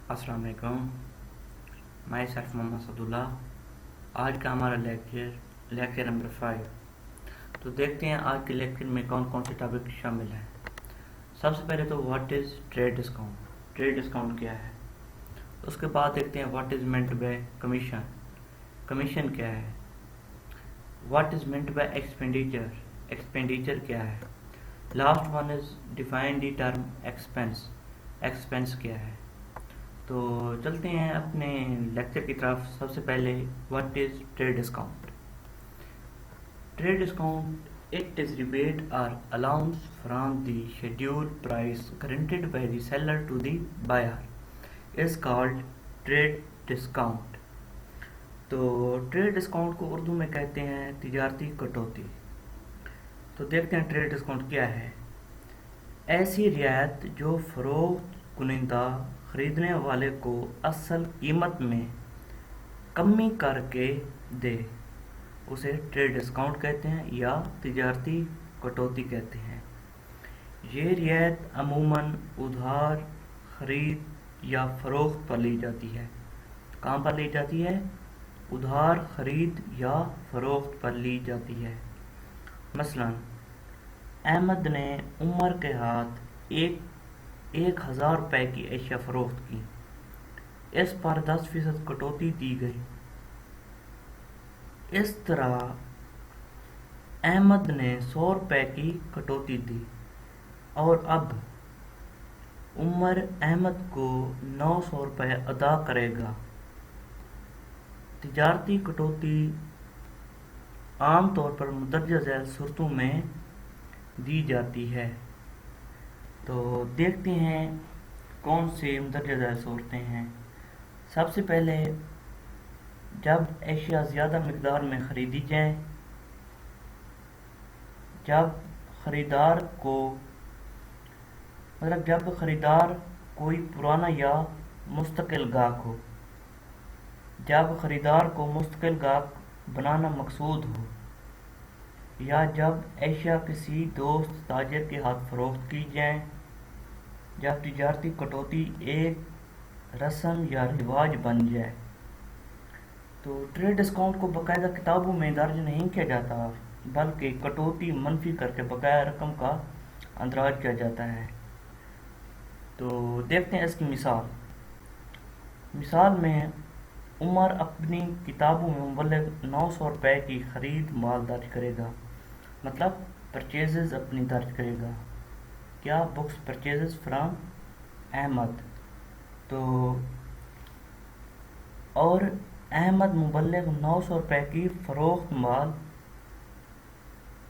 अस्सलाम वालेकुम। My self Mohammad Sadulla. आज का हमारा लेक्चर नंबर 5। तो देखते हैं आज के लेक्चर में कौन कौन से टॉपिक शामिल हैं। सबसे पहले तो what is trade discount, trade discount क्या है। उसके बाद देखते हैं what is meant by commission, commission क्या है। What is meant by expenditure, expenditure क्या है। Last one is define the term expense, expense क्या है। तो चलते हैं अपने लेक्चर की तरफ। सबसे पहले what is trade discount. Trade discount it is rebate or allowance from the schedule price guaranteed by the seller to the buyer is called trade discount. तो ट्रेड डिस्काउंट को उर्दू में कहते हैं तिजारती कटौती। तो देखते हैं ट्रेड डिस्काउंट क्या है। ऐसी रियायत जो फरोख्त कुनिंदा खरीदने वाले को असल कीमत में कमी करके दे, उसे ट्रेड डिस्काउंट कहते हैं या तिजारती कटौती कहते हैं। ये रियायत अमूमन उधार खरीद या फरोख्त पर ली जाती है। कहाँ पर ली जाती है? उधार खरीद या फरोख्त पर ली जाती है। मसलन अहमद ने उमर के हाथ 1,000 रुपये की एशिया फरोख्त की। इस पर 10% कटौती दी गई। इस तरह अहमद ने 100 रुपये की कटौती दी और अब उमर अहमद को 900 रुपये अदा करेगा। तिजारती कटौती आम तौर पर मुंदरजा झैल सूरतों में दी जाती है। तो देखते हैं कौन से मुंदरजा झैल सूरतें हैं। सबसे पहले जब एशिया ज़्यादा मकदार में ख़रीदी जाए, जब ख़रीदार कोई पुराना या मुस्तकिल गाहक हो, जब ख़रीदार को मुस्तकिल गाहक बनाना मकसूद हो, या जब एशिया किसी दोस्त ताजिर के हाथ फरोख्त की जाए, जब तिजारती कटौती एक रस्म या रिवाज बन जाए। तो ट्रेड डिस्काउंट को बाकायदा किताबों में दर्ज नहीं किया जाता, बल्कि कटौती मनफी करके बकाया रकम का अंदराज किया जाता है। तो देखते हैं इसकी मिसाल में उमर अपनी किताबों में मुबल्लिग 900 रुपये की ख़रीद माल दर्ज करेगा, मतलब परचेजेस अपनी दर्ज करेगा। क्या? Books purchases from Ahmad. तो और अहमद मुबल्लिग 900 रुपये की फ़रोख्त माल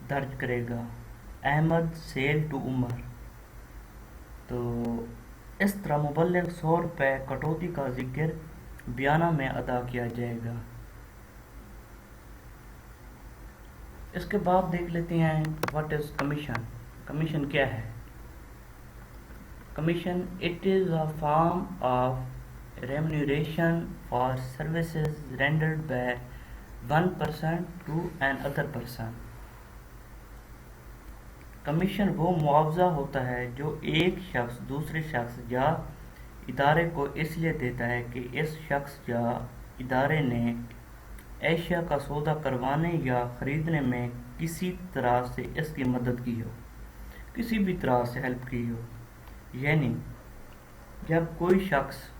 दर्ज करेगा। Ahmad sale to Umar. तो इस तरह मुबल्लिग 100 रुपये कटौती का जिक्र बयाना में अदा किया जाएगा। इसके बाद देख लेते हैं व्हाट इज़ कमीशन। कमीशन क्या है? Commission it is a form of remuneration for services rendered by one person to another person। Commission वो मुआवजा होता है जो एक शख्स दूसरे शख्स या इदारे को इसलिए देता है कि इस शख्स या इदारे ने एशिया का सौदा करवाने या ख़रीदने में किसी तरह से इसकी मदद की हो, किसी भी तरह से हेल्प की हो। यानी जब कोई शख्स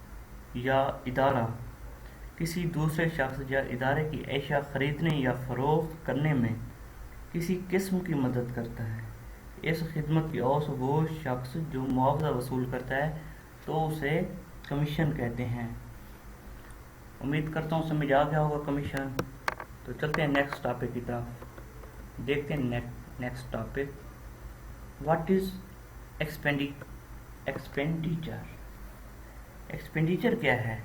या इदारा किसी दूसरे शख्स या इदारे की एशिया ख़रीदने या फ़रोख्त करने में किसी किस्म की मदद करता है, इस खिदमत की औस वो शख्स जो मुआवजा वसूल करता है, तो उसे कमीशन कहते हैं। उम्मीद करता हूँ समझ आ गया होगा कमीशन। तो चलते हैं नेक्स्ट टॉपिक की तरफ। देखते हैं next topic what is expenditure. Expenditure क्या है?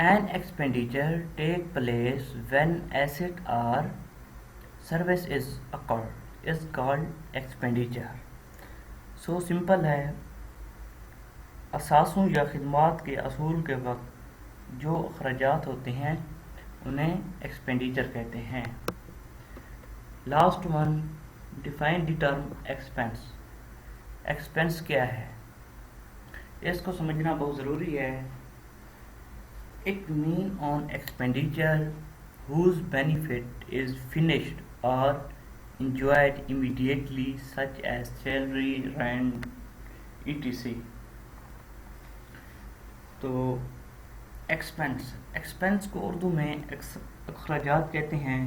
An expenditure take place when asset or service is called expenditure। So simple है, असासों या खिदमात के असूल के वक्त जो अखराजात होते हैं उन्हें एक्सपेंडिचर कहते हैं। Last one define the term expense. Expense क्या है? اس کو سمجھنا بہت ضروری ہے. It mean on expenditure whose benefit is finished or enjoyed immediately such as salary, rent, etc. تو ایکسپینس کو اردو میں اخراجات کہتے ہیں.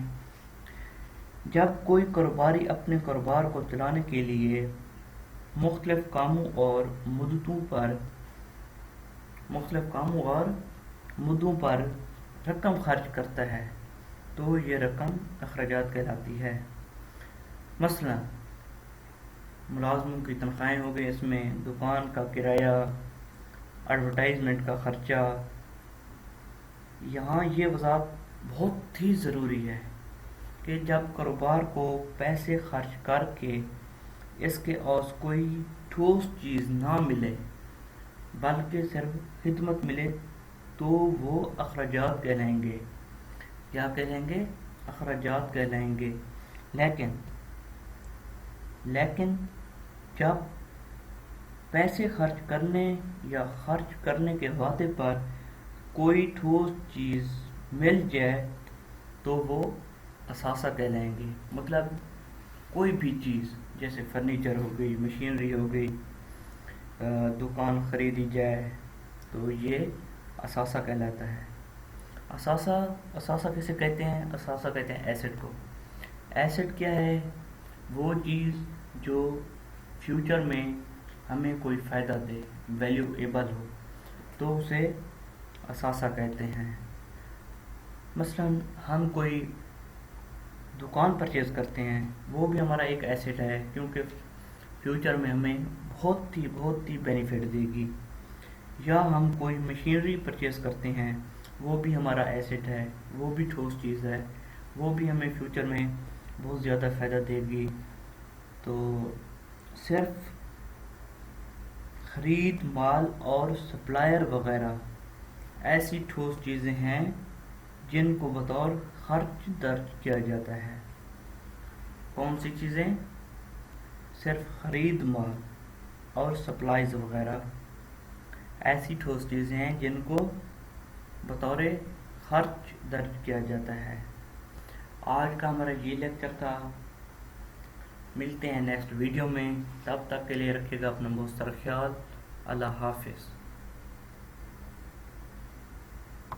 جب کوئی کاروباری اپنے کاروبار کو چلانے کے لیے مختلف کاموں اور مدوں پر رقم خرچ کرتا ہے تو یہ رقم اخراجات کہلاتی ہے. مثلا ملازموں کی تنخواہیں ہو گئی، اس میں دکان کا کرایہ، ایڈورٹائزمنٹ کا خرچہ. یہاں یہ وضاحت بہت ہی ضروری ہے کہ جب کاروبار کو پیسے خرچ کر کے اس کے عوض کوئی ٹھوس چیز نہ ملے بلکہ صرف خدمت ملے تو وہ اخراجات کہلائیں گے. کیا کہلائیں گے؟ اخراجات کہلائیں گے. لیکن جب پیسے خرچ کرنے یا خرچ کرنے کے وعدے پر کوئی ٹھوس چیز مل جائے تو وہ اثاثہ کہلائیں گے. مطلب کوئی بھی چیز جیسے فرنیچر ہو گئی، مشینری ہو گئی، دکان خریدی جائے تو یہ اثاثہ کہلاتا ہے. اثاثہ کسے کہتے ہیں؟ اثاثہ کہتے ہیں ایسٹ کو. ایسٹ کیا ہے؟ وہ چیز جو فیوچر میں ہمیں کوئی فائدہ دے، ویلیویبل ہو، تو اسے اثاثہ کہتے ہیں. مثلا ہم کوئی دکان پرچیز کرتے ہیں، وہ بھی ہمارا ایک ایسٹ ہے کیونکہ فیوچر میں ہمیں بہت ہی بینیفٹ دے گی. یا ہم کوئی مشینری پرچیز کرتے ہیں، وہ بھی ہمارا ایسٹ ہے، وہ بھی ٹھوس چیز ہے، وہ بھی ہمیں فیوچر میں بہت زیادہ فائدہ دے گی. تو صرف خرید مال اور سپلائر وغیرہ ایسی ٹھوس چیزیں ہیں جن کو بطور خرچ درج کیا جاتا ہے. کون سی چیزیں؟ صرف خرید مال اور سپلائز وغیرہ ایسی ٹھوس چیزیں ہیں جن کو بطور خرچ درج کیا جاتا ہے. آج کا ہمارا یہ لیکچر تھا. ملتے ہیں نیکسٹ ویڈیو میں. تب تک کے لیے رکھیے گا اپنا بہت سارا خیال. اللہ حافظ.